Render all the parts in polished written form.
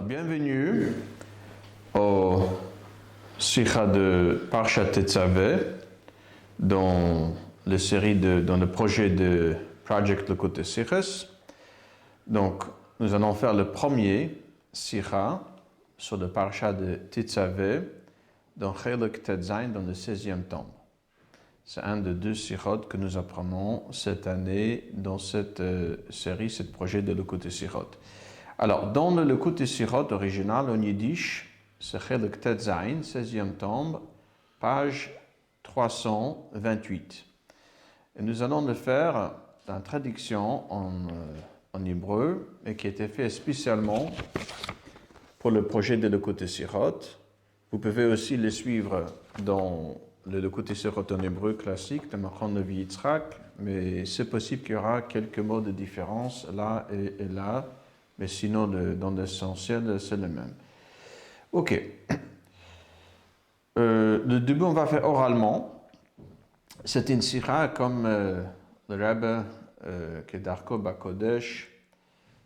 bienvenue au Sikha de Parshat Tetzaveh dans le projet de Project Lekutei Sichos. Donc, nous allons faire le premier Sikha sur le Parshat de Tetzaveh dans Chelek Tetzain dans le 16e tombe. C'est un des deux sikhot que nous apprenons cette année dans cette série, ce projet de Lekutei Sichot. Alors, dans le Lekutei Sichot original en yiddish, c'est Chelek Tetzain, 16e tombe, page 328. Et nous allons le faire en traduction en hébreu, et qui a été fait spécialement pour le projet de Lekutei Sichot. Vous pouvez aussi le suivre dans le Lekutei Sichot en hébreu classique de Machon Levi Yitzhak, mais c'est possible qu'il y aura quelques mots de différence là et là, mais sinon dans l'essentiel c'est le même. Ok. Le début on va faire oralement. C'est une sira comme le Rebbe qui est d'Arko Bakodesh.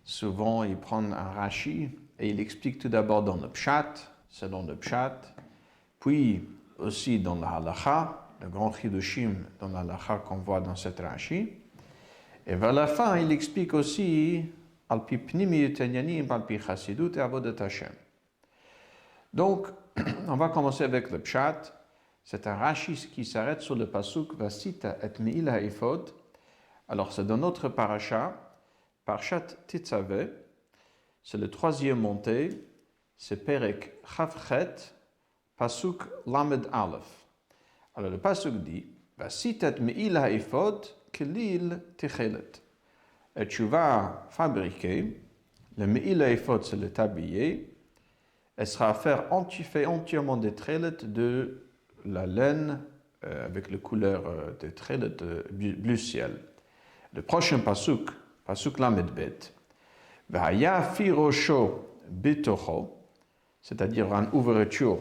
Souvent il prend un Rashi et il explique tout d'abord dans le Pshat, selon le Pshat, puis aussi dans la Halacha, le grand Chidushim dans la Halacha qu'on voit dans cette Rashi. Et vers la fin, il explique aussi Al-Pi Pnimiyut Enyanim, Al-Pi Chassidut et Avodat Hashem. Donc, on va commencer avec le Pshat. C'est un Rashi qui s'arrête sur le pasuk Vasita et Me'il ha'ephod. Alors, c'est dans notre parasha, Parshat Tetzaveh. C'est le troisième montée. C'est Perek Chavchet, pasuk Lamed Aleph. Alors, le pasuk dit Vasita et Me'il ha'ephod kelil techelet. Et tu vas fabriquer le Me'il ha'ephod, c'est le tablier. Elle sera fait entièrement des trellettes de la laine avec la couleur de trellettes bleu ciel. Le prochain pasuk Lamed Bet, V'haya fi rosho betocho, c'est-à-dire une ouverture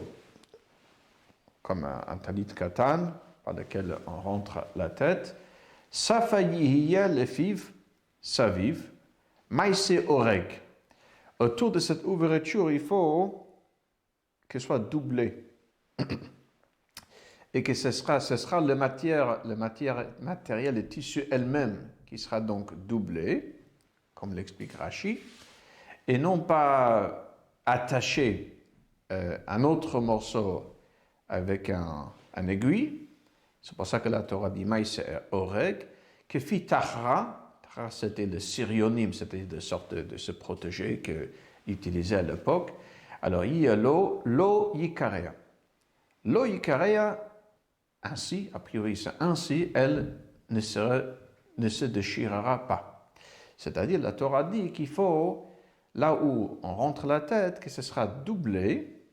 comme un talit katan par lequel on rentre la tête. Safayihiya lefiv saviv maïse oreg. Autour de cette ouverture, il faut qu'elle soit doublée. Et que ce sera le matériel, le tissu elle-même qui sera donc doublé, comme l'explique Rashi, et non pas attaché un autre morceau avec un aiguille. C'est pour ça que la Torah dit maïs oreg, que fit tahra. Tahra, c'était le sirionim, c'était de sorte de se protéger qu'ils utilisaient à l'époque. Alors, il y a l'eau yikarea. L'eau yikarea, ainsi, a priori c'est ainsi, elle ne se déchirera pas. C'est-à-dire, la Torah dit qu'il faut, là où on rentre la tête, que ce sera doublé,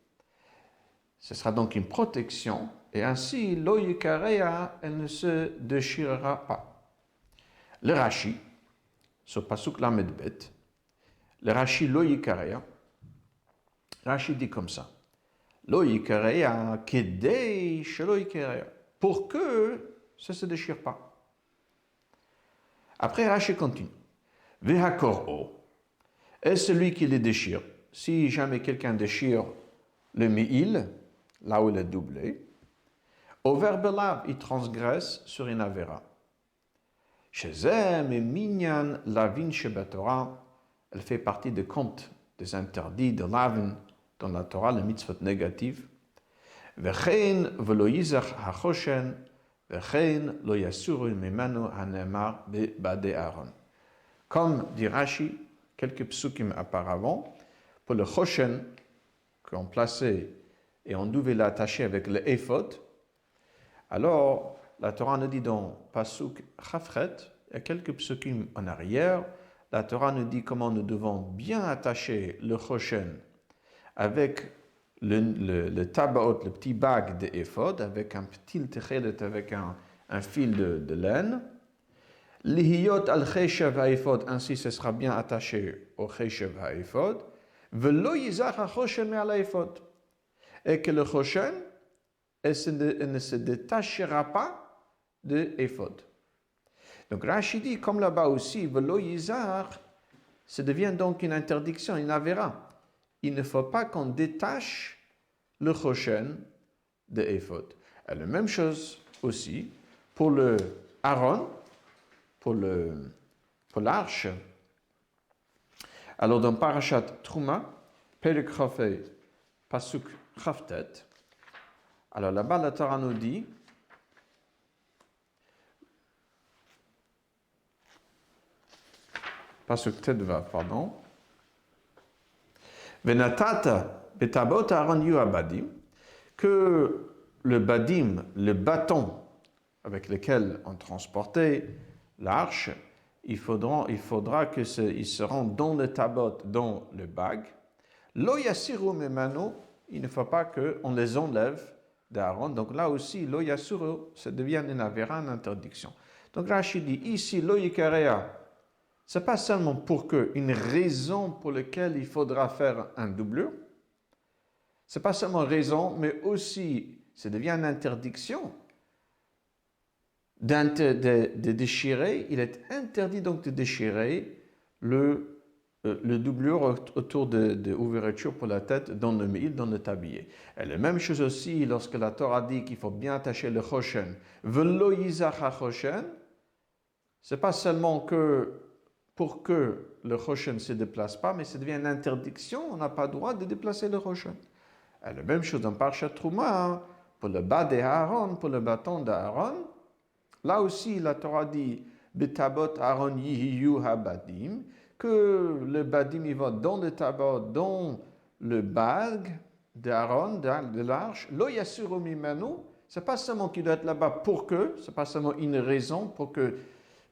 ce sera donc une protection, et ainsi, l'eau yikarea, elle ne se déchirera pas. Le Rashi, sur Pasuk Lamed Bet, le Rashi l'eau yikarea, Rashi dit comme ça. Lo yikareya kedei shelo yikareya. Pour que ça ne se déchire pas. Après, Rashi continue. Vehakoro. Et celui qui les déchire. Si jamais quelqu'un déchire le mi'il, là où il est doublé, au verbe lav, il transgresse sur une avera. Shezem et minyan lavin shebatora. Elle fait partie des comptes, des interdits de lavin dans la Torah, le mitzvot négatif. Vechein velo yizach hachoshen, vechein lo yasuru mimanu hanemar bade Aaron. Comme dit Rashi, quelques psukim auparavant, pour le choshen qu'on plaçait et on devait l'attacher avec le éphod, alors la Torah nous dit dans pasuk chafret, il y a quelques psukim en arrière, la Torah nous dit comment nous devons bien attacher le choshen avec le tabaot, le petit bague de éphod, avec un petit techelet, avec un fil de laine. Lihiyot al cheshev ha'éphod, ainsi ce sera bien attaché au cheshev ha'éphod. Velo yizach ha'choshen me'al ha'éphod. Et que le choshen, elle ne se détachera pas de éphod. Donc Rashi dit, comme là-bas aussi, velo yizach, ça devient donc une interdiction, une avera. il ne faut pas qu'on détache le choshen de éphod. Et la même chose aussi pour le Aaron, pour l'arche. Alors dans Parashat Trouma, Perek Chafei, Pasuk Chaftet, alors là-bas la Torah nous dit, Pasuk Tedva, pardon, Venatata betabot Aaron yu abadim, que le badim, le bâton avec lequel on transportait l'arche, il faudra qu'ils seront dans le tabot, dans le bag. Lo yasiru memano, il ne faut pas qu'on les enlève d'Aaron. Donc là aussi, lo yasiru, ça devient une avéra, une interdiction. Donc Rashi dit ici, lo yikarea, ce n'est pas seulement pour que, une raison pour laquelle il faudra faire un doublure. Ce n'est pas seulement une raison, mais aussi, ça devient une interdiction de déchirer. Il est interdit donc de déchirer le doublure autour de l'ouverture pour la tête dans le mil, dans le tablier. Et la même chose aussi lorsque la Torah dit qu'il faut bien attacher le choshen. Velo yizach ha-choshen, ce n'est pas seulement que pour que le choshen ne se déplace pas, mais ça devient une interdiction, on n'a pas le droit de déplacer le choshen. Et la même chose dans Parashat Trouma, pour le bas d'Aaron, pour le bâton d'Aaron, là aussi la Torah dit Betabot Aaron yihiyu habadim, que le badim il va dans le tabot, dans le bag d'Aaron, de l'arche, lo yasiru mimenu, c'est pas seulement qu'il doit être là-bas pour que, c'est pas seulement une raison pour qu'il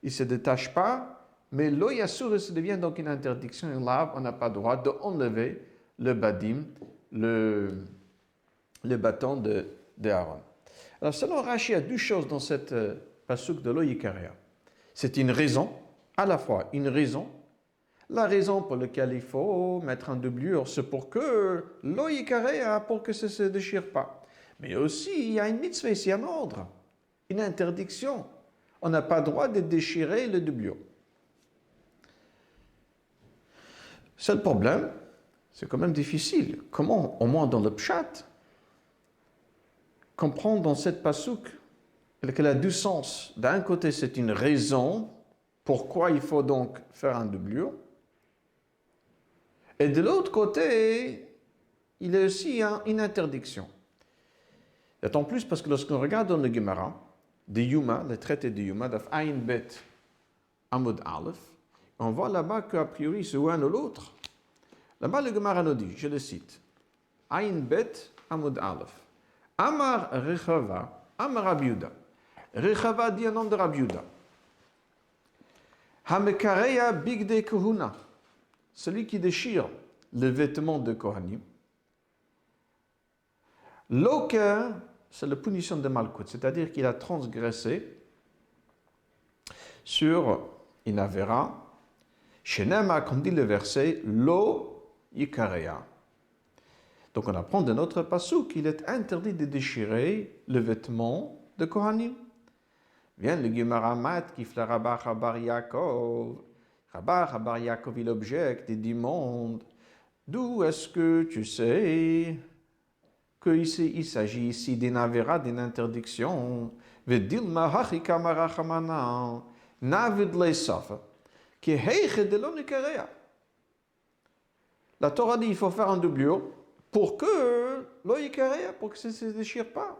ne se détache pas, mais lo yasiru, ça devient donc une interdiction, et là, on n'a pas le droit d'enlever le badim, le bâton d'Aaron. Alors, selon Rashi, il y a deux choses dans cette pasuk de lo yikarea. C'est une raison, à la fois une raison. La raison pour laquelle il faut mettre en doublure, c'est pour que lo yikarea, pour que ça ne se déchire pas. Mais aussi, il y a une mitzvah ici, un ordre, une interdiction. On n'a pas le droit de déchirer le doublure. C'est le problème, c'est quand même difficile. Comment, au moins dans le pshat, comprendre dans cette pasuk qu'elle a deux sens. D'un côté, c'est une raison pourquoi il faut donc faire un doublure. Et de l'autre côté, il y a aussi une interdiction. D'autant plus parce que lorsqu'on regarde dans le Gemara, de Yuma, le traité de Yuma, d'Af Ayin Bet Amud Aleph, on voit là-bas qu'a priori c'est l'un ou l'autre. Là-bas, le Gemara nous dit, je le cite, Ayin Bet Amud Aleph, Amar Rechava, Amar Rabiuda. Rechava dit un nom de Rabiuda. Hamekareya Bigde Kohuna, celui qui déchire le vêtement de Kohanim. Loker, c'est la punition de Malkout, c'est-à-dire qu'il a transgressé sur une avéra. Shenema, comme dit le verset, Lo Yikareya. Donc on apprend de notre passou qu'il est interdit de déchirer le vêtement de Kohanim. Vient le Gemara Mat qui fait Rabba Chabar Yaakov. Rabba Chabar Yaakov, il objecte et demande d'où est-ce que tu sais qu'il s'agit ici d'une avéra, d'une interdiction. Vedilma hachika marachamana navid leisafa qui heiche de l'onikarea. La Torah dit il faut faire un doublure pour que l'oikarea, pour que ça ne se déchire pas.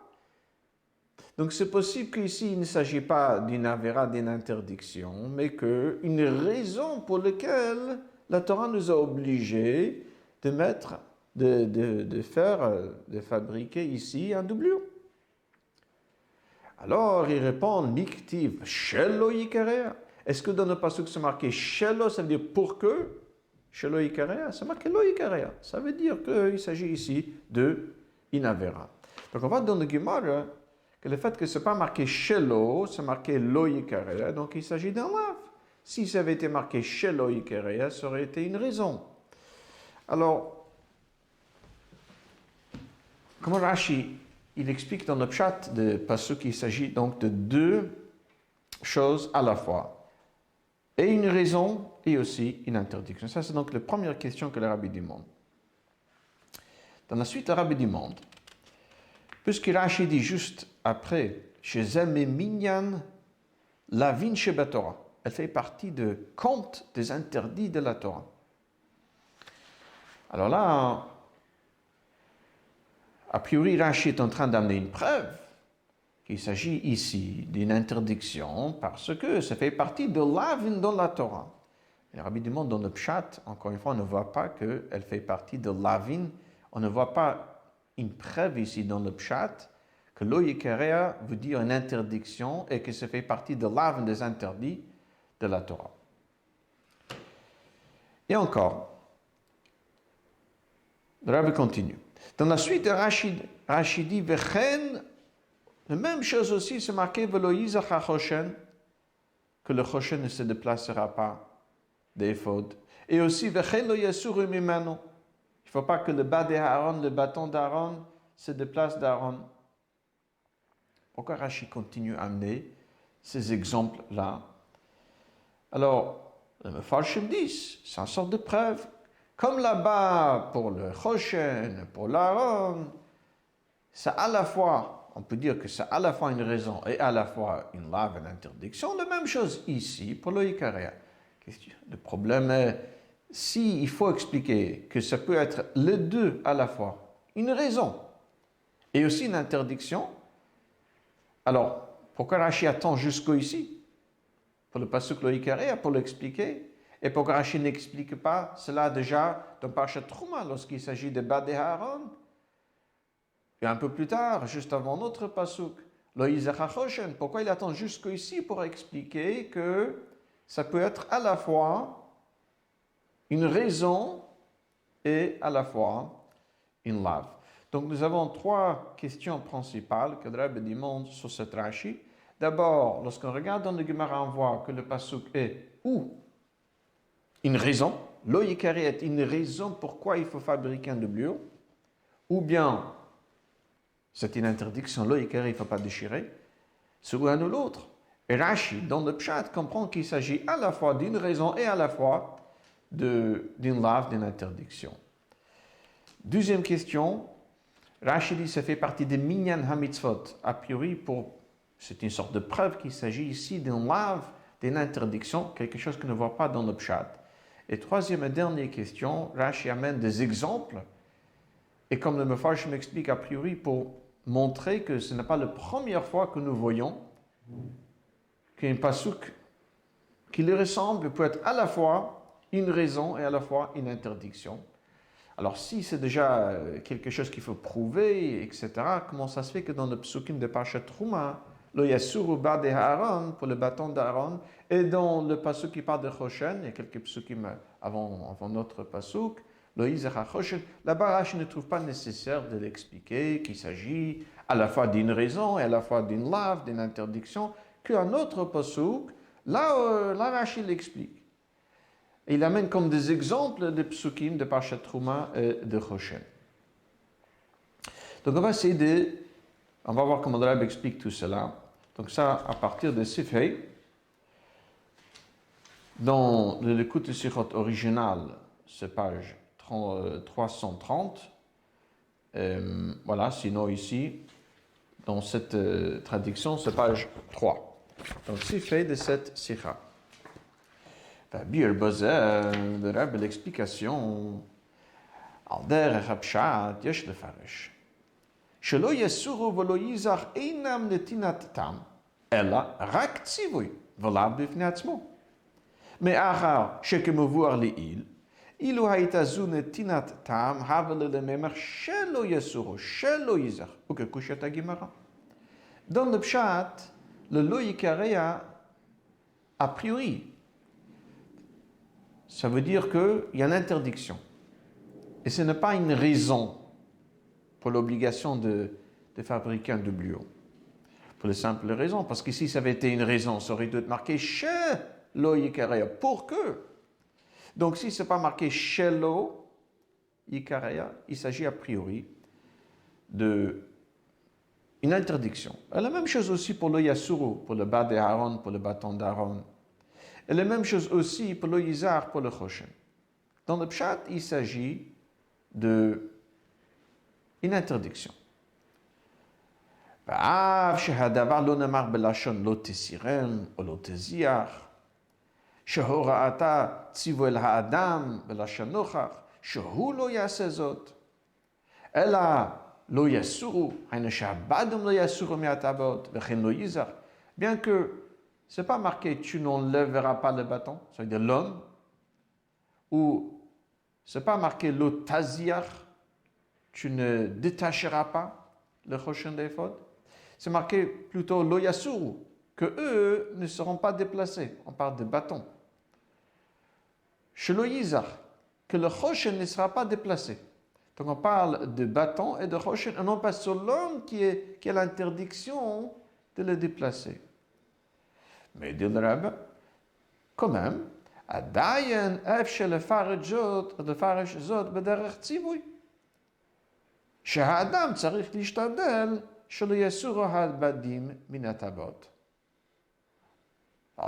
Donc c'est possible qu'ici il ne s'agit pas d'une avéra, d'une interdiction, mais qu'une raison pour laquelle la Torah nous a obligés de mettre, de fabriquer ici un doublure. Alors il répond Miktiv Shelo Yikarea. Est-ce que dans le passage c'est marqué Shelo, ça veut dire pour que Shelo Yikarea, c'est marqué Lo Yikarea. Ça veut dire qu'il s'agit ici de Inavera. Donc on va dans le Gemara que le fait que ce n'est pas marqué Shelo, c'est marqué Lo Yikarea, donc il s'agit d'un lav. Si ça avait été marqué Shelo Yikarea, ça aurait été une raison. Alors, comment Rashi, il explique dans le pshat de Pasuk qu'il s'agit donc de deux choses à la fois. Et une raison et aussi une interdiction. Ça, c'est donc la première question que le rabbi demande. Dans la suite, le rabbi demande, puisque Rashi dit juste après, chez Zem Minyan, la vin sheba Torah, elle fait partie de compte des interdits de la Torah. Alors là, a priori, Rashi est en train d'amener une preuve qu'il s'agit ici d'une interdiction parce que ça fait partie de l'avin dans la Torah. Le rabbi demande dans le pshat, encore une fois, on ne voit pas qu'elle fait partie de l'avin. On ne voit pas une preuve ici dans le pshat que lo yikarea veut dire une interdiction et que ça fait partie de l'avin des interdits de la Torah. Et encore, le rabbi continue. Dans la suite de Rashi dit Vechen, la même chose aussi, c'est marqué Velo Yizach HaChoshen, que le Choshen ne se déplacera pas d'éphod. Et aussi Vechen lo Yasuru Mimano. Il ne faut pas que le bas d'Aaron, le bâton d'Aaron, se déplace d'Aaron. Pourquoi Rashi continue à amener ces exemples-là? Alors, le Mefarshim dit, c'est une sorte de preuve. Comme là-bas, pour le Choshen, pour l'Aaron, c'est à la fois, on peut dire que c'est à la fois une raison et à la fois une lave, une interdiction. La même chose ici pour le Ikaria. Le problème est, si il faut expliquer que ça peut être les deux à la fois, une raison et aussi une interdiction, alors pourquoi Rashi attend jusqu'ici pour le pasuk lo Ikaria, pour l'expliquer? Et pourquoi Rashi n'explique pas cela déjà dans Parashat Trouma, lorsqu'il s'agit de Bad Aaron? Et un peu plus tard, juste avant notre pasuk, Lo Yizach HaChoshen, pourquoi il attend jusqu'ici pour expliquer que ça peut être à la fois une raison et à la fois une lave. Donc nous avons trois questions principales que le Rebbe demande sur cette Rashi. D'abord, lorsqu'on regarde dans le Gemara, on voit que le pasuk est ou une raison, lo yikari est une raison pourquoi il faut fabriquer un doublure, ou bien c'est une interdiction, lo yikari, il ne faut pas déchirer, c'est l'un ou l'autre. Et Rashi, dans le Pshat, comprend qu'il s'agit à la fois d'une raison et à la fois d'une lave, d'une interdiction. Deuxième question, Rashi dit ça fait partie des Minyan HaMitzvot. A priori, c'est une sorte de preuve qu'il s'agit ici d'une lave, d'une interdiction, quelque chose qu'on ne voit pas dans le Pshat. Et troisième et dernière question, Rashi amène des exemples. Et comme le Mefarshim m'explique a priori, pour montrer que ce n'est pas la première fois que nous voyons qu'un pasuk qui lui ressemble peut être à la fois une raison et à la fois une interdiction. Alors si c'est déjà quelque chose qu'il faut prouver, etc., comment ça se fait que dans le psukim de Parashat Trouma, lo yasuru ba de Aaron, pour le bâton d'Aaron, et dans le pasuk qui parle de Choshen, il y a quelques psukim avant notre pasuk, lo yizach ha-Choshen, là-bas Rashi ne trouve pas nécessaire de l'expliquer, qu'il s'agit à la fois d'une raison et à la fois d'une lave, d'une interdiction, qu'un autre pasuk, là Rashi l'explique. Il amène comme des exemples de psukim de Parashat Trouma et de Choshen. Donc on va voir comment le Rebbe explique tout cela. Donc ça, à partir de Sifhei, dans l'écoute de Sichot original, c'est page 330. Voilà, sinon ici, dans cette traduction, c'est page 3. Donc Sifhei de cette Sicha. Bir Bozer, le Rebbe l'explication, al derech hapshat, yesh lefarish. שלא יסורו ולא ייזך אינם נתינת טעם, אלא רק ציווי, ולאו בפני עצמו. מאחר שכמבואר לעיל, אילו הייתה זו נתינת טעם, הווה ללממך שלא יסורו, שלא ייזך, וכקושת הגמרא. Dans le pshat, le lo yikareya, a priori, ça veut dire qu'il y a une interdiction. Et ce n'est pas une raison pour l'obligation de fabriquer un doublure. Pour la simple raison, parce que si ça avait été une raison, ça aurait dû être marqué chez lo yikareya, pour que. Donc si ce n'est pas marqué chez lo yikareya, il s'agit a priori d'une interdiction. Et la même chose aussi pour le yasuru, pour le bas d'Aaron, pour le bâton d'Aaron. Et la même chose aussi pour le yizar, pour le choshen. Dans le pshat, il s'agit une interdiction. ואף שהדבר לא נאמר בלשון לא תסירם או לא תזיח, שהוראתה ציוו אל האדם בלשון נוכח, שהוא לא יעשה זאת, אלא לא יסורו, היינו שהבדם לא יסורו מהטבעות, וכן לא ייזח, bien que ce n'est pas marqué tu n'enlèveras pas le bâton, ça veut dire l'homme, ou ce n'est pas marqué lo taziach, tu ne détacheras pas le choshen d'éphod. C'est marqué plutôt lo yasuru, que eux ne seront pas déplacés. On parle de bâton. Shelo yizach, que le choshen ne sera pas déplacé. Donc on parle de bâton et de choshen, et non pas sur l'homme qui a l'interdiction de le déplacer. Mais dit le Rebbe, quand même, עדיין אפשר לפרש זאת בדרך ציווי. שהאדם צריך להשתדל שלא יסורו הבדים מן הטבעות.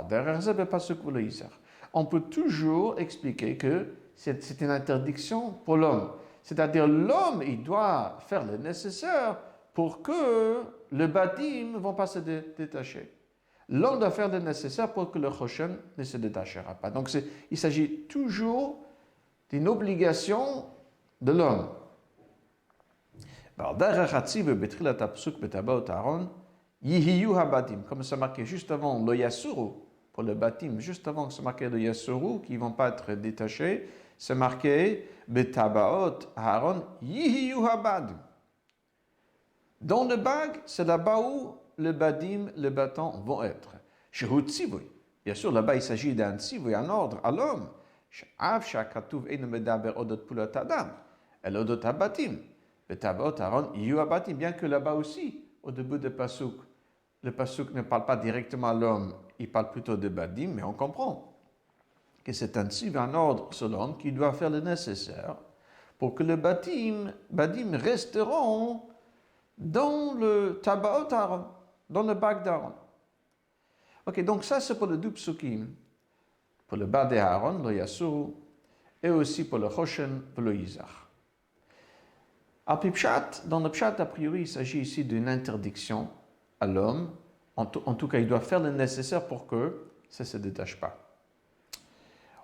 דרך זה בפסוק ולא ייזח. On peut toujours expliquer que c'est une interdiction pour l'homme. C'est-à-dire l'homme, il doit faire le nécessaire pour que le badim ne vont pas se détacher. L'homme doit faire le nécessaire pour que le choshen ne se détachera pas. Donc il s'agit toujours d'une obligation de l'homme. Comme c'est marqué juste avant le yasuru, pour le batim, juste avant que c'est marqué le yasuru, qui ne vont pas être détachés, c'est marqué betabaot Aaron yihiyu habadim. Dans le bag, c'est là-bas où le badim, le bâton vont être. Shehu tzivui. Bien sûr, là-bas, il s'agit d'un tzivui, un ordre à l'homme. She'av she'akatuv einu medaber odot pulat adam, el odot habatim. Betabaot Aaron yihiyu habatim. Bien que là-bas aussi, au début de pasuk, le pasuk ne parle pas directement à l'homme, il parle plutôt de badim, mais on comprend que c'est un tzivui, un ordre sur l'homme qui doit faire le nécessaire pour que le badim resteront dans le tabaot Aaron, dans le bac d'Aaron. Ok, donc ça c'est pour le deux psukim, pour le bas d'Aaron, le yasuru, et aussi pour le choshen, pour le yizach. Dans le pshat, a priori, il s'agit ici d'une interdiction à l'homme. En tout cas, il doit faire le nécessaire pour que ça ne se détache pas.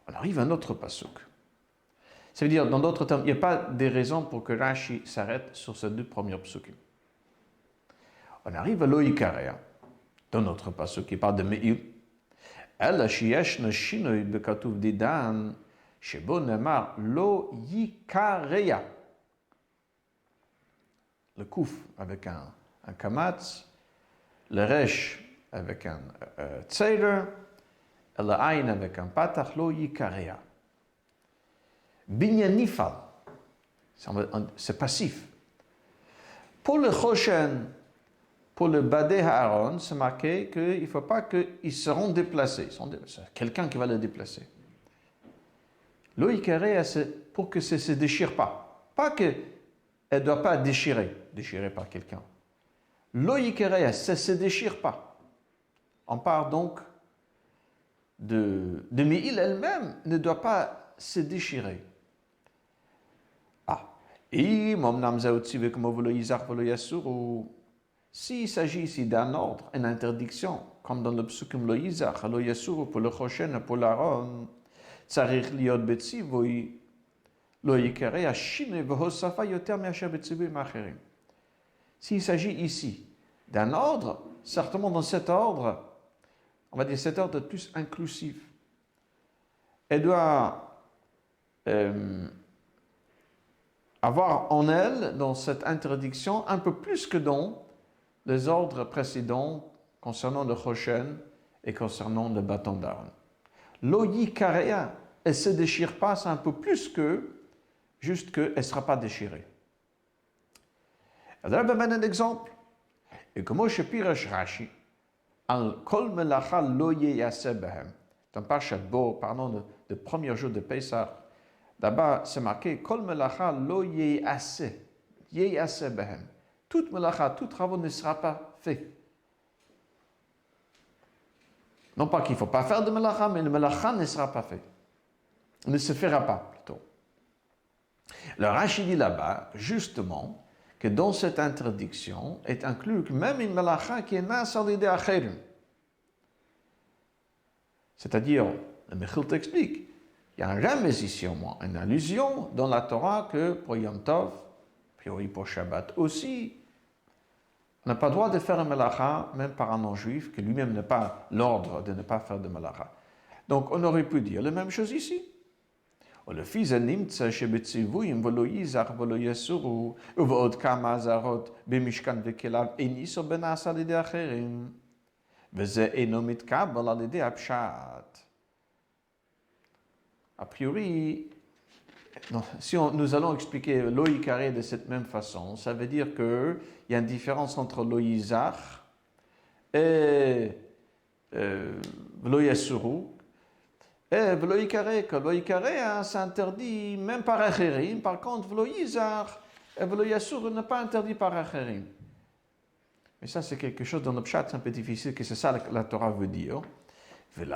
On arrive à un autre pasuk. Ça veut dire, dans d'autres termes, il n'y a pas de raison pour que Rashi s'arrête sur ces deux premiers psukim. On arrive à l'oïkarea, dans notre pasuk qui parle de Me'il. Ela shiyeshna shinoi bekatuv didan, shebo nemar lo yikarea. Le kouf avec un kamatz, le resh avec un tzeiler, et le ayn avec un patach, lo yikarea. Binyan nifal, c'est passif. Pour le choshen, pour le badé Aaron, c'est marqué qu'il ne faut pas qu'ils seront déplacés. C'est quelqu'un qui va le déplacer. L'oïkarea, c'est pour que ça ne se déchire pas. Pas qu'elle ne doit pas déchirer par quelqu'un. L'oïkarea, ça ne se déchire pas. On parle donc de Me'il elle-même ne doit pas se déchirer. S'il s'agit ici d'un ordre, une interdiction, comme dans le psukim lo yizach, lo yasuru, pour le choshen, pour l'Aaron, tzarich liot betzivui, lo yikarea shine v'hosafa yoter me'asher betzivui ma'acherim. S'il s'agit ici d'un ordre, certainement dans cet ordre, on va dire cet ordre plus inclusif, elle doit avoir en elle, dans cette interdiction, un peu plus que dans les ordres précédents concernant le choshen et concernant le bâton d'Aaron. L'oïkarea, elle ne se déchire pas, c'est un peu plus que juste qu'elle ne sera pas déchirée. Alors, je vais donner un exemple. Et comme je pirache Rashi, al kol melacha lo yeyase behem. Dans Parshat Bo, parlons du premier jour de Pessah, d'abord c'est marqué kol melacha lo yeyase behem. Toute melacha, tout travail ne sera pas fait. Non pas qu'il ne faut pas faire de melacha, mais le melacha ne sera pas fait. Ne se fera pas, plutôt. Le Rashi dit là-bas, justement, que dans cette interdiction est inclus même une melacha qui est nas al yedei acherim. C'est-à-dire, le Mechil t'explique, il y a un remez ici au moins, une allusion dans la Torah que pour Yom Tov, puis pour Shabbat aussi, on n'a pas le droit de faire un melacha, même par un non-juif, que lui-même n'a pas l'ordre de ne pas faire de melacha. Donc, on aurait pu dire la même chose ici. ולפי זה נמצא שבציוויים ולא ייזך ולא יסורו, ובעוד כמה אזהרות במשכן וכליו אין איסור בנעשה על ידי אחרים, וזה אינו מתקבל על ידי הפשט. A priori, si nous allons expliquer l'oïkaré de cette même façon, ça veut dire qu'il y a une différence entre l'oïzach et l'oïasuru. Et l'oïkaré, que l'oïkaré s'interdit même par acherim, par contre, l'oïzach et l'oïasuru n'est pas interdit par acherim. Mais ça, c'est quelque chose dans le pshat, c'est un peu difficile, que c'est ça que la Torah veut dire. C'est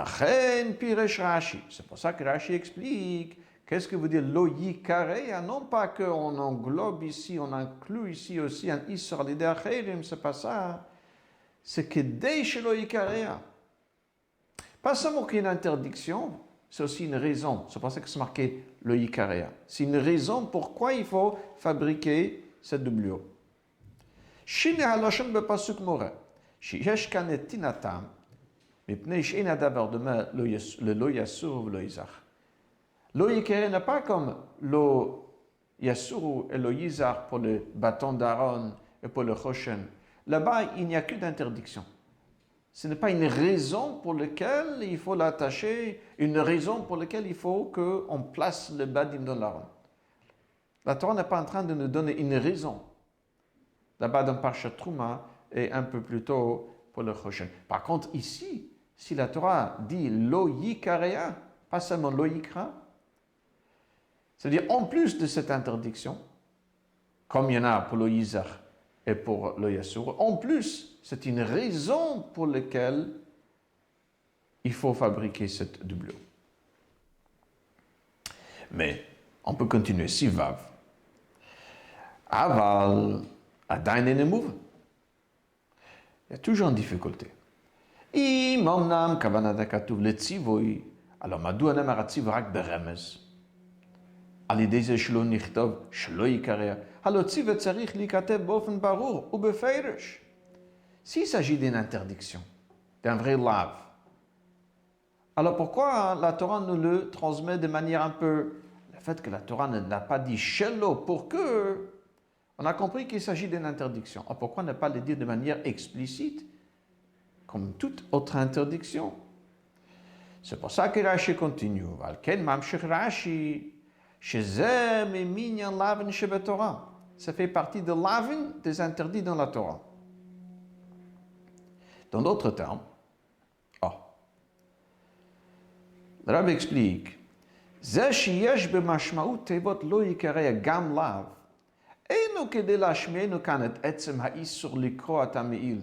pour ça que Rashi explique qu'est-ce que veut dire l'oïkaré, non pas qu'on englobe ici, on inclut ici aussi un isra l'idée acherim, c'est pas ça. C'est que dès chez l'oïkaré, pas seulement qu'il y a une interdiction, c'est aussi une raison. C'est pour ça que c'est marqué l'oïkaré. C'est une raison pourquoi il faut fabriquer cette doublure. Shine haloshen bepasuk more, sheyesh kan et tinatam, mipnei she'en adavar demain le lo yasur ou lo yizach. Lo yikere n'est pas comme lo yasur et lo yizach pour le bâton d'Aaron et pour le choshen. Là-bas, il n'y a que d'interdiction. Ce n'est pas une raison pour laquelle il faut l'attacher, une raison pour laquelle il faut qu'on place le badim dans l'Aaron. La Torah n'est pas en train de nous donner une raison. Là-bas dans Parshat Trouma et un peu plus tôt pour le Choshen. Par contre, ici, si la Torah dit lo yikarea, pas seulement lo yikra, c'est-à-dire en plus de cette interdiction, comme il y en a pour lo yizach et pour lo yasur, en plus, c'est une raison pour laquelle il faut fabriquer cette doublure. Mais on peut continuer. Sivav. Aval. עדיין אין מובן. Il y a toujours une difficulté. אם אמנם כוונת הכתוב לציווי, הלא מדוע נאמר הציווי רק ברמז? על ידי זה שלא נכתוב, שלא ייקרא, הלא ציווי צריך להיכתב באופן ברור ובפירוש. S'il s'agit d'une interdiction, d'un vrai lave, alors pourquoi la Torah nous le transmet de manière un peu... Le fait que la Torah ne l'a pas dit shelo pour que... On a compris qu'il s'agit d'une interdiction. Alors pourquoi ne pas le dire de manière explicite, comme toute autre interdiction? C'est pour ça que Rashi continue. Ça fait partie de l'avin des interdits dans la Torah. Dans d'autres termes, le Rabbi explique, זה שיש במשמעות תיבות לא יקרא גם לאו, אינו כדי להשמיענו כאן את עצם האיסור לקרוא את המעיל.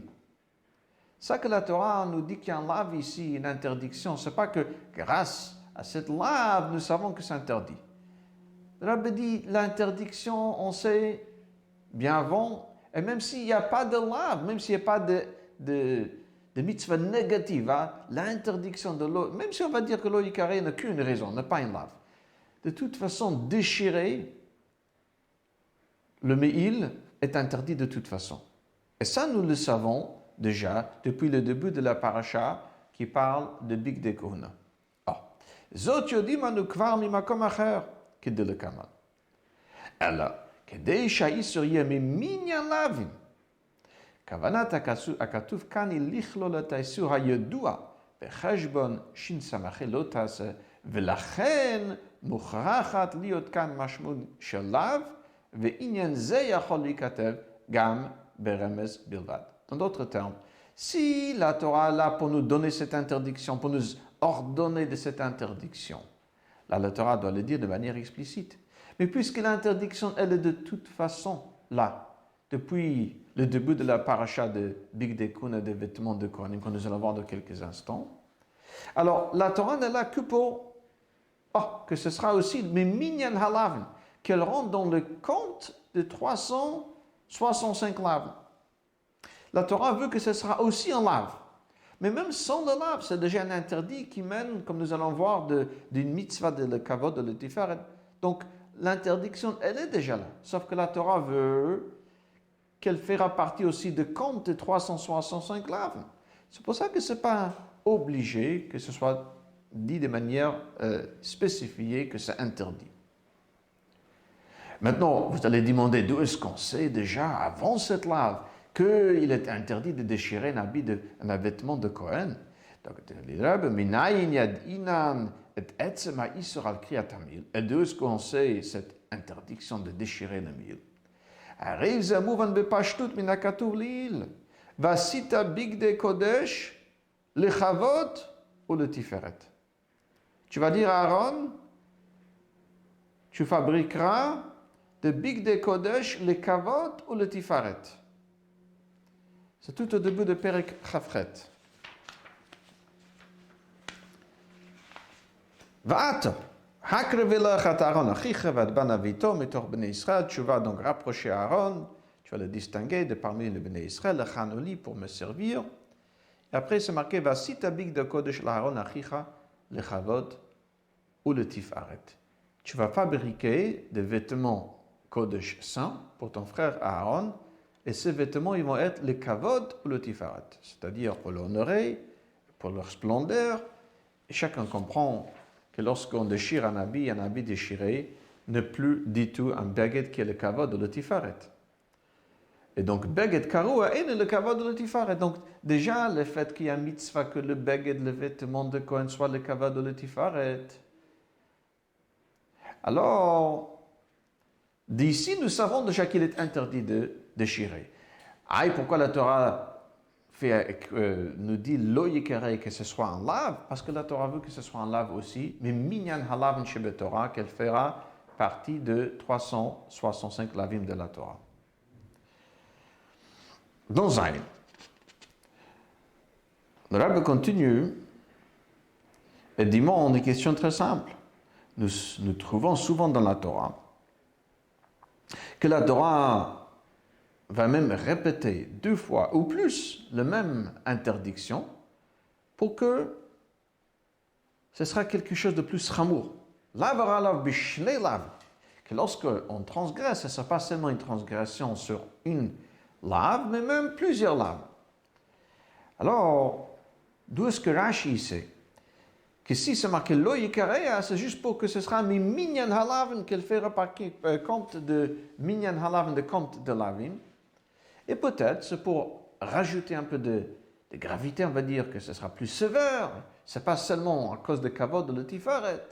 Ça que la Torah nous dit qu'il y a un lave ici, une interdiction, c'est pas que grâce à cette lave, nous savons que c'est interdit. Le Rabbi dit, l'interdiction, on sait bien avant, et même s'il n'y a pas de lave, même s'il n'y a pas de mitzvah négative, hein, l'interdiction de l'eau, même si on va dire que l'eau icarée n'a qu'une raison, n'a pas une lave. De toute façon, déchirer le me'il est interdit de toute façon. Et ça, nous le savons déjà depuis le début de la paracha qui parle de Bigdei Kehuna. Zot yodim anu kvar mimakom acher kidelekamad. אלא כדי שהאיסור יהיה ממניין לאווין. כוונת הכתוב כאן היא לכלול את האיסור הידוע בחשבון שסמכי לא תעשה, ולכן מוכרחת להיות כאן משמעות של לאו, ועניין זה יכול להיכתב גם ברמז בלבד. En d'autres termes, si la Torah est là pour nous donner cette interdiction, pour nous ordonner de cette interdiction, là la Torah doit le dire de manière explicite. Mais puisque l'interdiction, elle est de toute façon là, depuis le début de la paracha de Bigdei Kehuna des vêtements de Kohanim, que nous allons voir dans quelques instants, alors la Torah n'est là que pour, que ce sera aussi, mais minyan halavin, qu'elle rentre dans le compte de 300 65 laves. La Torah veut que ce sera aussi en lave. Mais même sans le lave, c'est déjà un interdit qui mène, comme nous allons voir, d'une mitzvah de le kavod, de le tiferet. Donc, l'interdiction, elle est déjà là. Sauf que la Torah veut qu'elle fera partie aussi de compte de 365 laves. C'est pour ça que ce n'est pas obligé que ce soit dit de manière spécifiée que c'est interdit. Maintenant, vous allez demander d'où est-ce qu'on sait déjà, avant cette lave, qu'il est interdit de déchirer un vêtement de Kohen. Donc, et d'où est-ce qu'on sait cette interdiction de déchirer le mil? Vasita bigde kodesh le chavot ou le tiferet. Tu vas dire à Aaron, tu fabriqueras de bigde kodesh le kavod ou le tiferet. C'est tout au début de Perek Chafret. Va'ata, hakrevelach Aaron achicha v'ad banavito mitor bnei Israël. Tu vas donc rapprocher Aaron, tu vas le distinguer de parmi les bnei Israël, le chanoli pour me servir. Et après c'est marqué Vasita bigde kodesh l'Aaron achicha le chavod ou le tifaret. Tu vas fabriquer des vêtements kodesh saints pour ton frère Aaron. Et ces vêtements, ils vont être le kavod ou le tifaret, c'est-à-dire pour l'honorer, pour leur splendeur. Et chacun comprend que lorsqu'on déchire un habit déchiré n'est plus du tout un beged qui est le kavod ou le tifaret. Et donc, beged karoua est le kavod ou le tifaret. Donc, déjà, le fait qu'il y a un mitzvah que le beged, le vêtement de Kohen, soit le kavod ou le tifaret. Alors, d'ici, nous savons déjà qu'il est interdit de déchirer. Aïe, pourquoi la Torah nous dit lo yikere que ce soit en lave? Parce que la Torah veut que ce soit en lave aussi, mais minyan halavin shebe Torah, qu'elle fera partie de 365 lavim de la Torah. Dans Zayn, le Rabbi continue et demande une question très simple. Nous trouvons souvent dans la Torah que la Torah va même répéter 2 fois ou plus la même interdiction pour que ce sera quelque chose de plus chamour. Que lorsqu'on transgresse, ce ne sera pas seulement une transgression sur une lave, mais même plusieurs laves. Alors, d'où est-ce que Rashi sait que si c'est marqué lo yikarea, c'est juste pour que ce sera mi minyan halaven qu'elle fera compte de minyan halaven de compte de lavin. Et peut-être c'est pour rajouter un peu de gravité, on va dire que ce sera plus sévère. Ce n'est pas seulement à cause de kavod de le tifaret.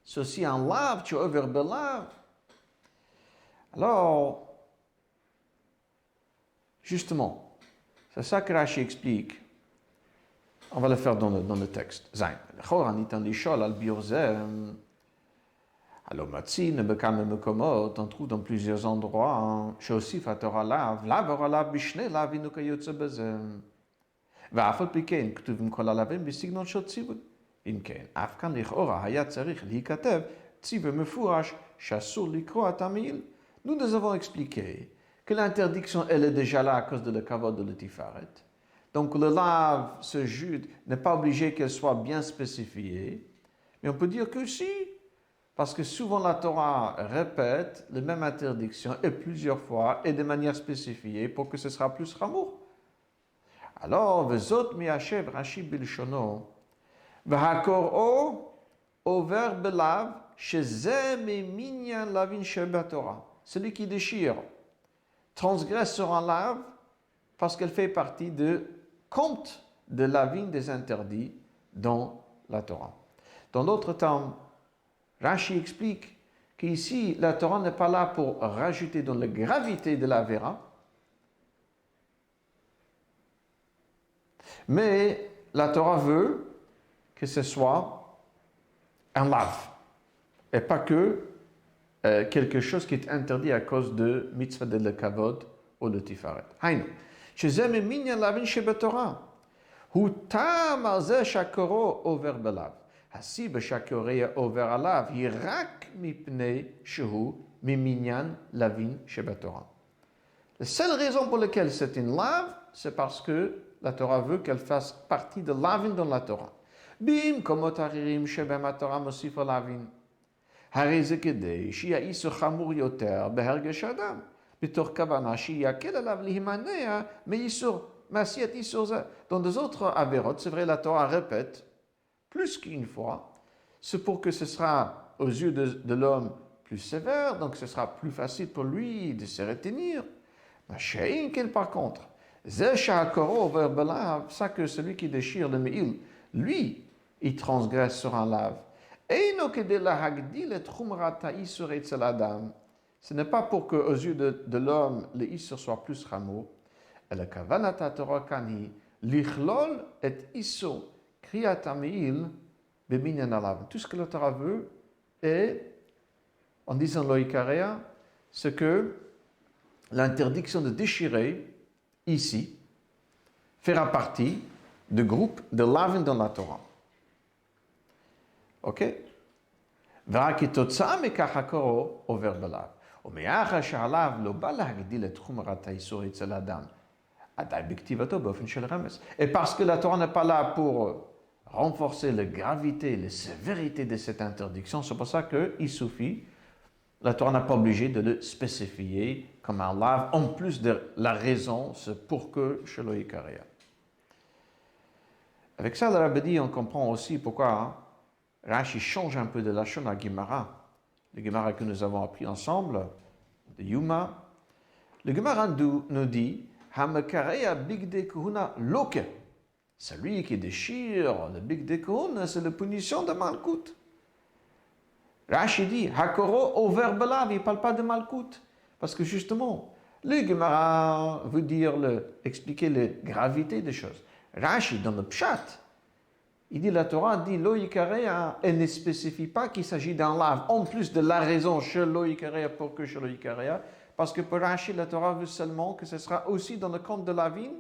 C'est aussi un lave, tu overbelave. Alors, justement, c'est ça que Rashi explique. On va le faire dans le texte. Zayn. On trouve dans plusieurs endroits. Shosif Torah lav, lav alav bishne lav inu kayotze bezem. ואף על פי כן כתובים כל הלווים בסגנון של ציווי. אם כן, אף כאן לכאורה היה צריך להיכתב ציווי מפורש שאסור לקרוא את המעיל. Nous avons expliqué que l'interdiction elle est déjà là à cause de le kavod de le tifaret. Donc le lave, ce jude, n'est pas obligé qu'elle soit bien spécifiée, mais on peut dire que si, parce que souvent la Torah répète la même interdiction et plusieurs fois et de manière spécifiée pour que ce sera plus ramour. Alors, וזאת מיישב רש"י בלשונו, והקוראו עובר בלאו, שזה ממניין להבין שבתורה. Celui qui déchire transgresse sur un lave parce qu'elle fait partie de compte de la vigne des interdits dans la Torah. Dans d'autres termes, Rashi explique qu'ici, la Torah n'est pas là pour rajouter dans la gravité de la vera, mais la Torah veut que ce soit un lave, et pas que quelque chose qui est interdit à cause de mitzvah de le kavod ou le tifaret. Haïnou. שזה ממניין להבין שבתורה. הוא טעם על זה שהקורא עובר בלאו. הסיבה שהקורא עובר עליו היא רק מפני שהוא ממניין להבין שבתורה. La seule raison pour laquelle c'est une lave, c'est parce que la Torah veut qu'elle fasse partie de lavin dans la Torah. Bim, komot haririm shebem haTorah mosifa lavin. הרי זה כדי שיהיה איסור חמור יותר בהרגש האדם, בתוך כוונה שיקל עליו להימנע מאיסור, מעשיית איסור זה. Dans des autres avérotes, c'est vrai, la Torah répète plus qu'une fois, c'est pour que ce sera aux yeux de l'homme plus sévère, donc ce sera plus facile pour lui de se retenir. Par contre, ça que celui qui déchire le me'il, lui, il transgresse sur un lave. Ce n'est pas pour qu'aux yeux de l'homme, le isur soit plus rameau. Tout ce que la Torah veut est, en disant l'oïkaréa, c'est que l'interdiction de déchirer, ici, fera partie du groupe de lavin dans la Torah. Ok? וכתוצאה מכך הקורו עובר בלאו. ומאחר שהלאו לא בא להגדיל את חומרת האיסור אצל האדם, עדיין בכתיבתו באופן של רמז. Et parce que la Torah n'est pas là pour renforcer la gravité, la sévérité de cette interdiction, c'est pour ça qu'il suffit, la Torah n'a pas obligé de le spécifier comme un lave, en plus de la raison, c'est pour que shelo yikareya. Avec ça, le Rabbi dit, on comprend aussi pourquoi Rashi change un peu de la Lachon à Gemara. Le Gemara que nous avons appris ensemble, de Yuma. Le Gemara nous dit, Hamakareya bigde kuhuna loke. Celui qui déchire le bigde kuhuna, c'est la punition de Malkout. Rashi dit, Hakoro over belav, il ne parle pas de Malkout. Parce que justement, le Gemara veut dire, expliquer la gravité des choses. Rashi, dans le Pshat, il dit, la Torah dit, lo yikareya, elle ne spécifie pas qu'il s'agit d'un lave, en plus de la raison, chez lo yikareya, pour que chez lo yikareya, parce que pour Rashi, la Torah veut seulement que ce sera aussi dans le compte de la vigne,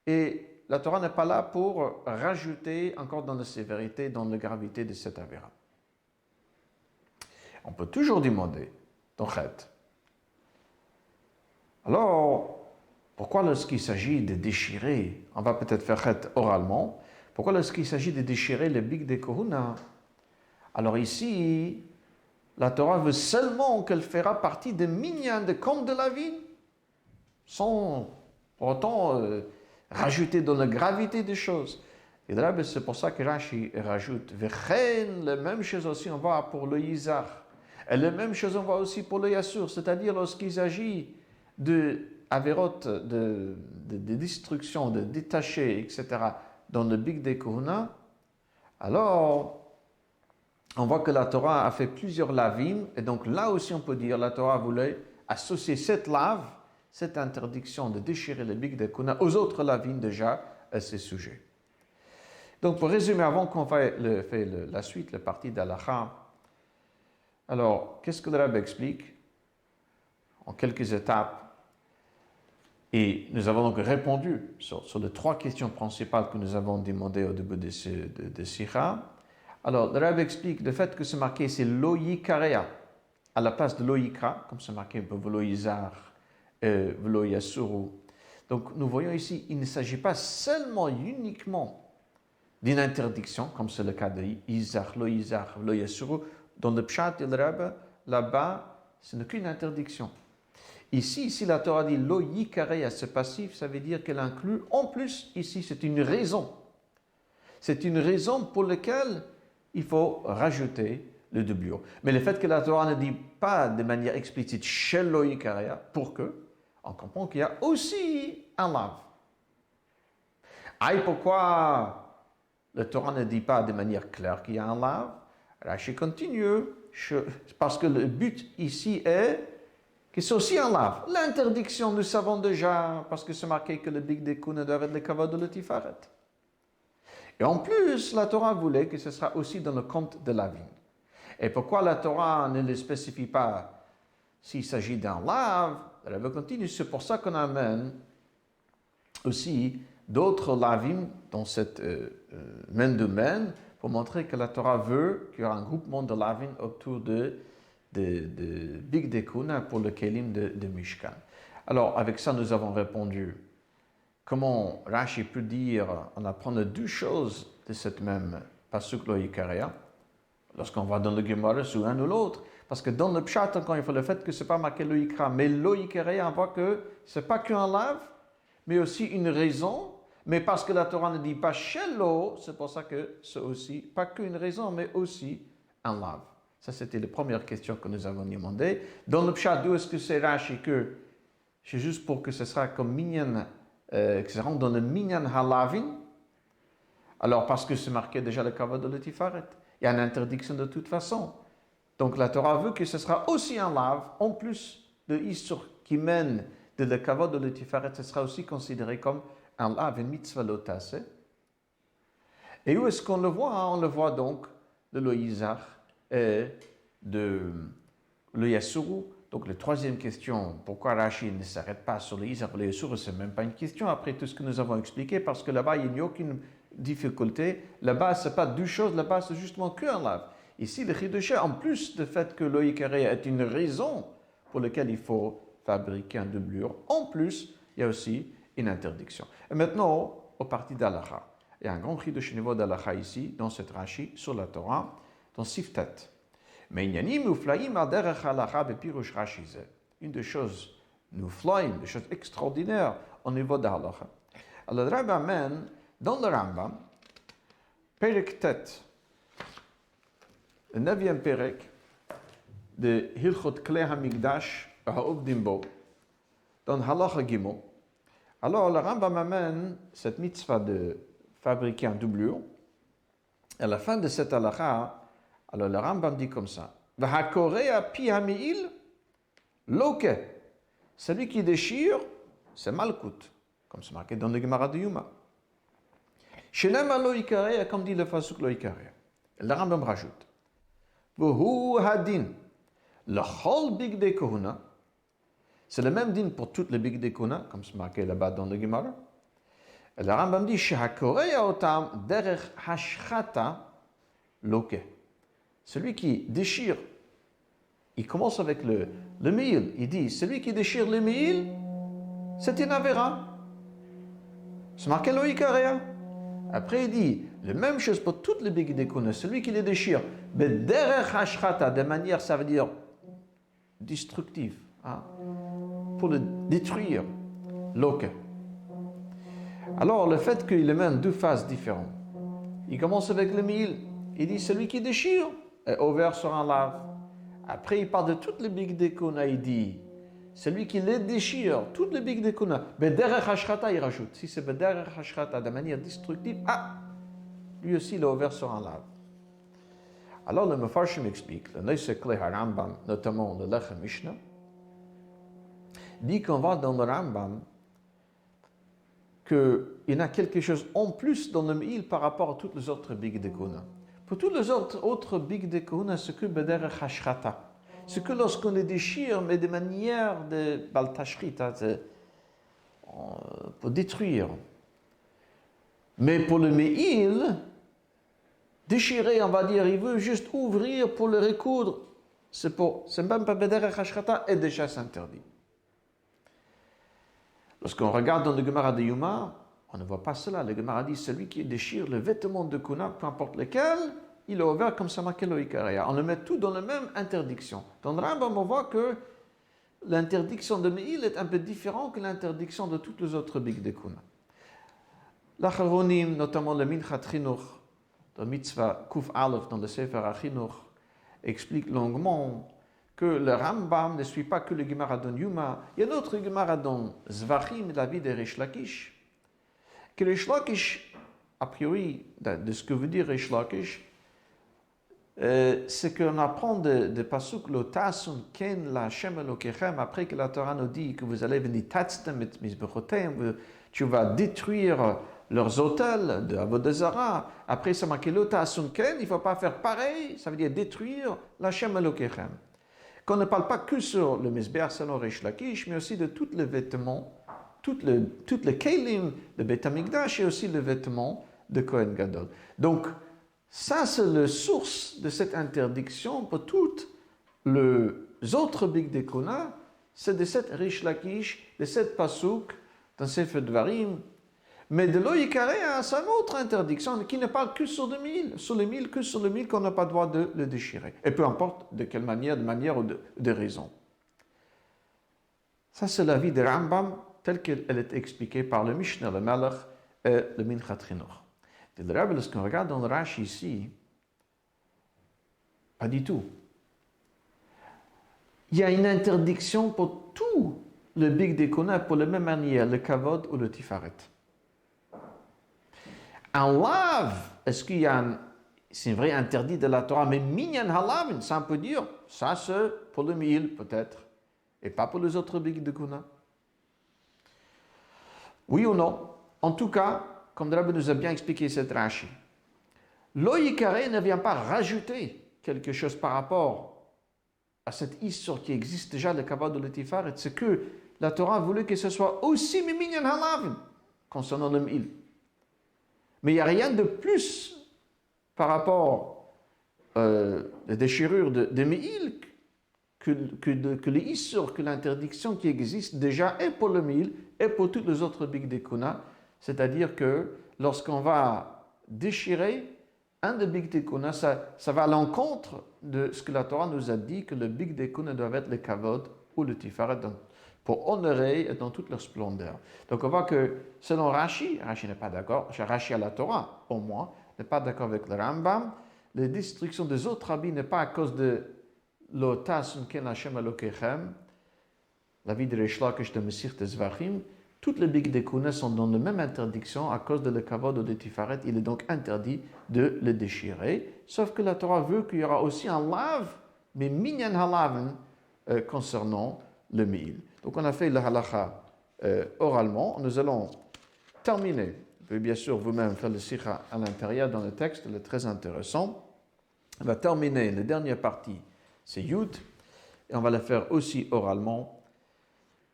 et la Torah n'est pas là pour rajouter encore dans la sévérité, dans la gravité de cette avéra. On peut toujours demander, dans Chet, alors, pourquoi lorsqu'il s'agit de déchirer, on va peut-être faire Chet oralement, pourquoi lorsqu'il s'agit de déchirer le big de Kohuna, alors ici, la Torah veut seulement qu'elle fera partie des minyan, des comptes de la vie, sans pour autant rajouter dans la gravité des choses. Et là, c'est pour ça que Rashi rajoute, Vechen, la même chose aussi on voit pour le Yizar, et la même chose on voit aussi pour le Yassur, c'est-à-dire lorsqu'il s'agit de averot, de destruction, de détacher, etc., dans le Big de Kohuna, alors on voit que la Torah a fait plusieurs lavim, et donc là aussi on peut dire la Torah voulait associer cette lave, cette interdiction de déchirer le Big de Kohuna aux autres lavim déjà à ces sujets. Donc pour résumer, avant qu'on fasse la suite, la partie d'Alacha, alors qu'est-ce que le Rabbi explique en quelques étapes? Et nous avons donc répondu sur les trois questions principales que nous avons demandées au début de Sikha. Alors, le Rabbi explique le fait que c'est marqué, c'est lo yikareya, à la place de lo yikra, comme c'est marqué velo yizar, velo yasuru. Donc, nous voyons ici, il ne s'agit pas seulement, uniquement d'une interdiction, comme c'est le cas de yizar, velo yasuru. Dans le pshat et le Rabbi, là-bas, ce n'est qu'une interdiction. Ici, si la Torah dit lo yikareya, ce passif, ça veut dire qu'elle inclut, en plus, ici, c'est une raison. C'est une raison pour laquelle il faut rajouter le doublure. Mais le fait que la Torah ne dit pas de manière explicite shel lo yikareya, pour que, on comprend qu'il y a aussi un lave. Pourquoi la Torah ne dit pas de manière claire qu'il y a un lave? Rashi continue, parce que le but ici est que c'est aussi un lave. L'interdiction, nous savons déjà, parce que c'est marqué que le big de Kuna doit être le kavod de l'Tifaret. Et en plus, la Torah voulait que ce sera aussi dans le compte de la vigne. Et pourquoi la Torah ne le spécifie pas s'il s'agit d'un lave? Elle va continuer. C'est pour ça qu'on amène aussi d'autres lavim dans cette même domaine pour montrer que la Torah veut qu'il y aura un groupement de lavim autour de Big Dekuna pour le Kelim de Mishkan. Alors, avec ça, nous avons répondu. Comment Rashi peut dire, on apprend deux choses de cette même pasuk lo ikaria, lorsqu'on va dans le Gemara sur un ou l'autre. Parce que dans le Pshat, encore une fois, le fait que ce n'est pas marqué lo ikra, mais lo ikaria, on voit que ce n'est pas qu'un lave, mais aussi une raison. Mais parce que la Torah ne dit pas shelo, c'est pour ça que c'est aussi, pas qu'une raison, mais aussi un lave. Ça, c'était la première question que nous avons demandé. Dans le Pshat, d'où est-ce que c'est Rashi que c'est juste pour que ce sera comme minyan, que ça rentre dans le minyan halavin. Alors, parce que c'est marqué déjà le kavod de l'etifaret. Il y a une interdiction de toute façon. Donc, la Torah veut que ce sera aussi un lave, en plus de Issur qui mène de le kavod de l'etifaret, ce sera aussi considéré comme un lave, une mitzvah lotase. Et où est-ce qu'on le voit? On le voit donc de l'Oïzar et de l'Yasuru. Donc, la troisième question, pourquoi Rashi ne s'arrête pas sur l'Isar ou l'Yasuru, ce n'est même pas une question après tout ce que nous avons expliqué, parce que là-bas, il n'y a aucune difficulté. Là-bas, ce n'est pas deux choses, là-bas, c'est justement qu'un lave. Ici, le Chidoché, en plus du fait que l'Oïkaré est une raison pour laquelle il faut fabriquer un doublure, en plus, il y a aussi une interdiction. Et maintenant, au parti d'Alaha. Il y a un grand Chidoché niveau d'Alaha ici, dans cette Rashi, sur la Torah, dans Siftet. Mais une des choses nuflaim, des choses extraordinaires au niveau de halacha. Alors, le Rabbi amène dans le Rambam, Perek Tet, le 9e Perek de Hilchot Klei HaMikdash, Ha'obdim Bo, dans Halacha Gimel. Alors, le Rambam amène cette mitzvah de fabriquer un doublure. À la fin de cette halacha, alors le Rambam dit comme ça. Vahakorea pi hami'il loke. Celui qui déchire, c'est malkout. Comme c'est marqué dans le Gemara de Yuma. Shelema lo ikarea, comme dit le Fasuk lo ikarea. Le Rambam rajoute. Vuhu hadin. Le chol bigdei kohuna. C'est le même din pour toutes les bigdei kohuna, comme c'est marqué là-bas dans le Gemara. Et le Rambam dit, Shehakorea otam derech hashchata loke. Celui qui déchire, il commence avec le me'il. Il dit, celui qui déchire le me'il, c'est une avéra. C'est marqué l'oïkarea. Après, il dit, la même chose pour toutes les bigdei kohuna. Celui qui les déchire, derech hashchata, de manière, ça veut dire, destructive, hein, pour le détruire, loke. Alors, le fait qu'il mène deux phases différentes. Il commence avec le me'il. Il dit, celui qui déchire est ouvert sur un lave. Après, il parle de toutes les bigdei kohuna. Il dit, celui qui les déchire, toutes les bigdei kohuna, bederech hashchata, il rajoute. Si c'est bederech hashchata, de manière destructive, lui aussi, il est ouvert sur un lave. Alors, le Mefarshim explique, le Neisek Klei HaRambam, notamment le Lechem Mishnah, dit qu'on va dans le Rambam qu'il y en a quelque chose en plus dans le me'il par rapport à toutes les autres bigdei kohuna. Pour toutes les autres bigdei kohuna, c'est que bederech hashchata. C'est que lorsqu'on les déchire, mais de manière de baltashchita, pour détruire. Mais pour le me'il, déchirer, on va dire, il veut juste ouvrir pour le recoudre. C'est même pas bederech hashchata, et déjà c'est interdit. Lorsqu'on regarde dans le Gemara de Yuma, on ne voit pas cela. Le Gemara dit, celui qui déchire le vêtement de kohuna, peu importe lequel, il est ouvert comme ça marqué l'oïkarea. On le met tout dans la même interdiction. Dans le Rambam, on voit que l'interdiction de me'il est un peu différente que l'interdiction de toutes les autres bigdei kohuna. L'Acharonim, notamment le Minchat Chinuch, dans Mitzvah Kuf Aleph, dans le Sefer HaChinuch, explique longuement que le Rambam ne suit pas que le Gemara dans Yuma. Il y a d'autres Gemara dans Zvachim, la vie de Reish Lakish. Que Reish Lakish, a priori, de ce que veut dire Reish Lakish, c'est qu'on apprend de Pasuk lo tasun ken la Hashem Elokechem, après que la Torah nous dit que vous allez venir tatztem et mizbechotem, tu vas détruire leurs autels de Avodah Zarah. Après ça marqué lo tasun ken, il ne faut pas faire pareil, ça veut dire détruire la Hashem Elokechem. Qu'on ne parle pas que sur le Mizbeach selon Reish Lakish, mais aussi de tous les vêtements, toutes les kelim de Beit HaMikdash et aussi les vêtements de Kohen Gadol. Donc, ça c'est la source de cette interdiction pour toutes les autres bigdei kohuna c'est de cette Rish Lakish, de cette Pasuk, dans Sefer Dvarim. Mais de l'Oïkaré, c'est une autre interdiction qui ne parle que sur les mille, que sur le mille qu'on n'a pas le droit de le déchirer. Et peu importe de quelle manière, ou de raison. Ça, c'est l'avis de Rambam, telle qu'elle est expliquée par le Mishnah, le Malach et le Minchat Chinuch. Le Rebbe, lorsqu'on regarde dans le Rashi ici, pas du tout. Il y a une interdiction pour tout le Big Dekona pour la même manière, le Kavod ou le Tifaret. Un lave, est-ce qu'il y a c'est un vrai interdit de la Torah, mais minyan halavin, ça on peut dire, ça c'est pour le mil peut-être, et pas pour les autres Big Dekona. Oui ou non? En tout cas, comme le Rabbi nous a bien expliqué cette Rashi, l'Oïkaré ne vient pas rajouter quelque chose par rapport à cette histoire qui existe déjà, le Kavod ou le Tifaret, c'est que la Torah voulait que ce soit aussi minyan halavin concernant le mil. Mais il n'y a rien de plus par rapport à la déchirure de Mihil que les Issur, que l'interdiction qui existe déjà et pour le Mihil et pour toutes les autres Big Dekuna. C'est-à-dire que lorsqu'on va déchirer un des Big Dekuna, ça va à l'encontre de ce que la Torah nous a dit, que le Big Dekuna doit être le Kavod ou le Tifaret pour honorer dans toute leur splendeur. Donc on voit que selon Rashi n'est pas d'accord, Rashi à la Torah, au moins, n'est pas d'accord avec le Rambam, la destruction des autres habits n'est pas à cause de l'otas ken Hashem Elokechem, la vie de Reish Lakish de Mesir Tezvachim, toutes les Big Dekuna sont dans la même interdiction à cause de le Kavod ou de Tifaret, il est donc interdit de le déchirer, sauf que la Torah veut qu'il y aura aussi un lave, mais minyan halaven, concernant le Mihil. Donc on a fait le halakha oralement. Nous allons terminer. Vous pouvez bien sûr vous-même faire le sikha à l'intérieur dans le texte, il est très intéressant. On va terminer la dernière partie, c'est Yud, et on va la faire aussi oralement.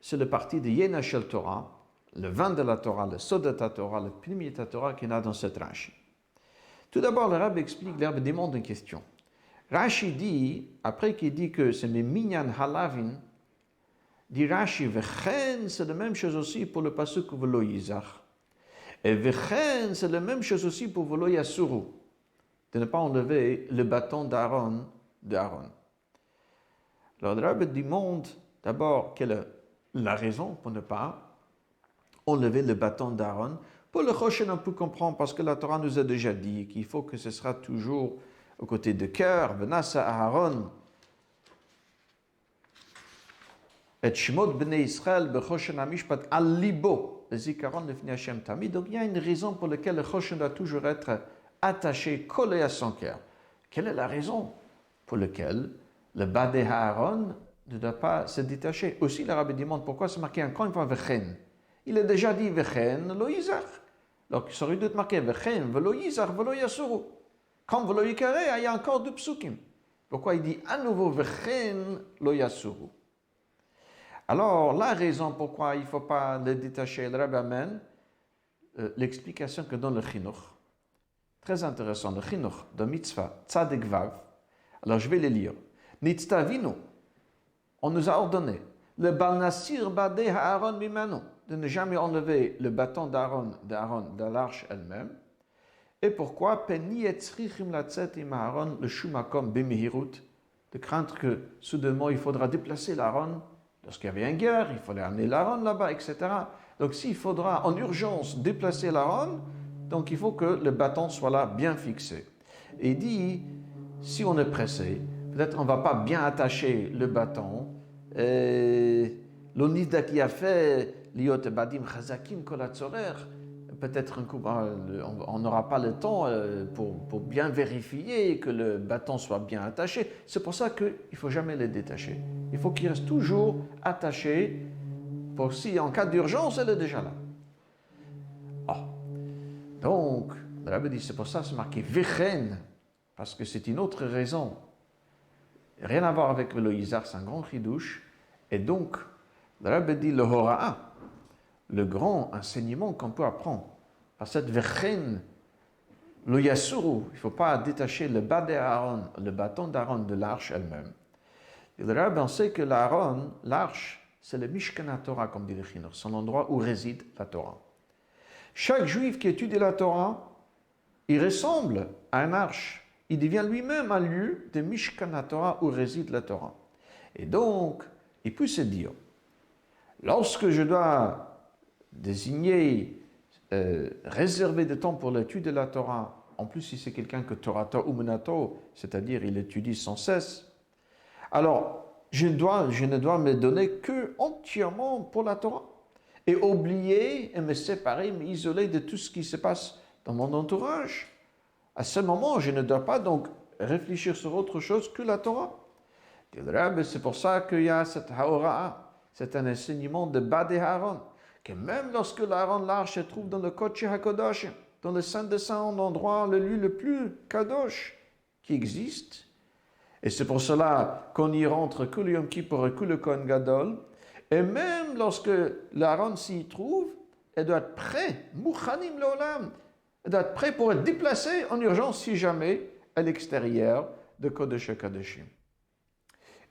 C'est le parti de Yena Shel Torah, le vin de la Torah, le Sodat Torah, le Pnimiyat Torah qu'il y a dans cette Rashi. Tout d'abord, le Rabbi explique, le Rabbi demande une question. Rashi dit, après qu'il dit que c'est mes minyan halavin, dit Rashi, Vechen, c'est la même chose aussi pour le pasuk Velo Yizach. Et Vechen, c'est la même chose aussi pour Velo Yasuru, de ne pas enlever le bâton d'Aaron. Alors le Rabbi demande d'abord quelle est la raison pour ne pas enlever le bâton d'Aaron. Pour le Choshen, on peut comprendre parce que la Torah nous a déjà dit qu'il faut que ce sera toujours au côté de cœur, Benassa Aaron, et Shemot Bnei Israël, Bechoshen Amishpat al-Libo, le Zikaron de Hashem Tamid. Donc il y a une raison pour laquelle le Choshen doit toujours être attaché, collé à son cœur. Quelle est la raison pour laquelle le Badeh Aaron ne doit pas se détacher? Aussi, le Rabbi demande pourquoi c'est marqué encore une fois Vechen. Il a déjà dit Vechen, lo Yizach. Donc il aurait dû être marqué Vechen, velo Yizach, velo Yasuru. Comme velo Yikare, il y a encore deux psukim. Pourquoi il dit à nouveau Vechen, lo Yasuru? Alors, la raison pourquoi il ne faut pas le détacher, le Rabbi amène l'explication que donne le Chinuch. Très intéressant, le Chinuch de Mitzvah, Tzadek Vav. Alors, je vais les lire. Nitztavinu, on nous a ordonné, le Balnasir Badeh Aaron Mimanu, de ne jamais enlever le bâton d'Aaron, de l'arche elle-même. Et pourquoi Peni etzrichim latzet im Aaron le shumakom bimihirut, de craindre que soudainement il faudra déplacer l'Aaron. Lorsqu'il y avait une guerre, il fallait amener l'Aaron là-bas, etc. Donc s'il faudra en urgence déplacer l'Aaron, donc il faut que le bâton soit là bien fixé. Et il dit, si on est pressé, peut-être on ne va pas bien attacher le bâton. L'onida qui a fait liot badim chazakim kolatzorer, peut-être un coup, on n'aura pas le temps pour bien vérifier que le bâton soit bien attaché. C'est pour ça qu'il ne faut jamais le détacher. Il faut qu'il reste toujours attaché pour si en cas d'urgence, elle est déjà là. Oh. Donc, le Rabbi dit, c'est pour ça c'est marqué Vechen, parce que c'est une autre raison. Rien à voir avec le Izar, c'est un grand chidouche. Et donc, le Rabbi dit le Hora'a, le grand enseignement qu'on peut apprendre. Par cette Vechen, le Yasuru, il ne faut pas détacher le bâton d'Aaron de l'arche elle-même. Et le Rabbi, on sait que l'arche, c'est le Mishkan Torah, comme dit le Chinuch, c'est l'endroit où réside la Torah. Chaque juif qui étudie la Torah, il ressemble à un arche. Il devient lui-même un lieu de Mishkan Torah où réside la Torah. Et donc, il peut se dire, lorsque je dois désigner, réserver du temps pour l'étude de la Torah, en plus si c'est quelqu'un que Torata Umenato, c'est-à-dire il étudie sans cesse, alors je ne dois me donner que entièrement pour la Torah et oublier et me séparer, m'isoler de tout ce qui se passe dans mon entourage. À ce moment, je ne dois pas donc réfléchir sur autre chose que la Torah. C'est pour ça qu'il y a cette haora'a, c'est un enseignement de Bad Aaron, que même lorsque l'Aaron l'arche se trouve dans le Kodesh HaKodesh, dans le Saint des Saints, l'endroit, le lieu le plus kadosh qui existe, et c'est pour cela qu'on y rentre que le Yom Kippur et que le Kohen Gadol, et même lorsque l'Aaron s'y trouve, elle doit être prêt, Mouchanim Leolam, elle doit être prêt pour être déplacée en urgence si jamais à l'extérieur de Kodesh HaKodeshim.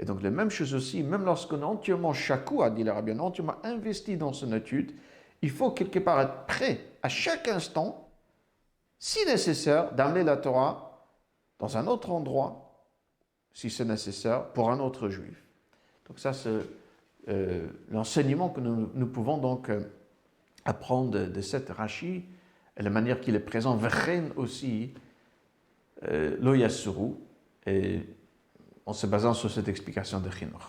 Et donc, la même chose aussi, même lorsqu'on est entièrement chakou, a dit le Rabbi, entièrement investi dans son étude, il faut quelque part être prêt à chaque instant, si nécessaire, d'amener la Torah dans un autre endroit, si c'est nécessaire, pour un autre juif. Donc ça, c'est l'enseignement que nous pouvons donc apprendre de cette Rashi, et la manière qu'il est présent, V'chen aussi, lo yasuru, et en se basant sur cette explication de Chinuch.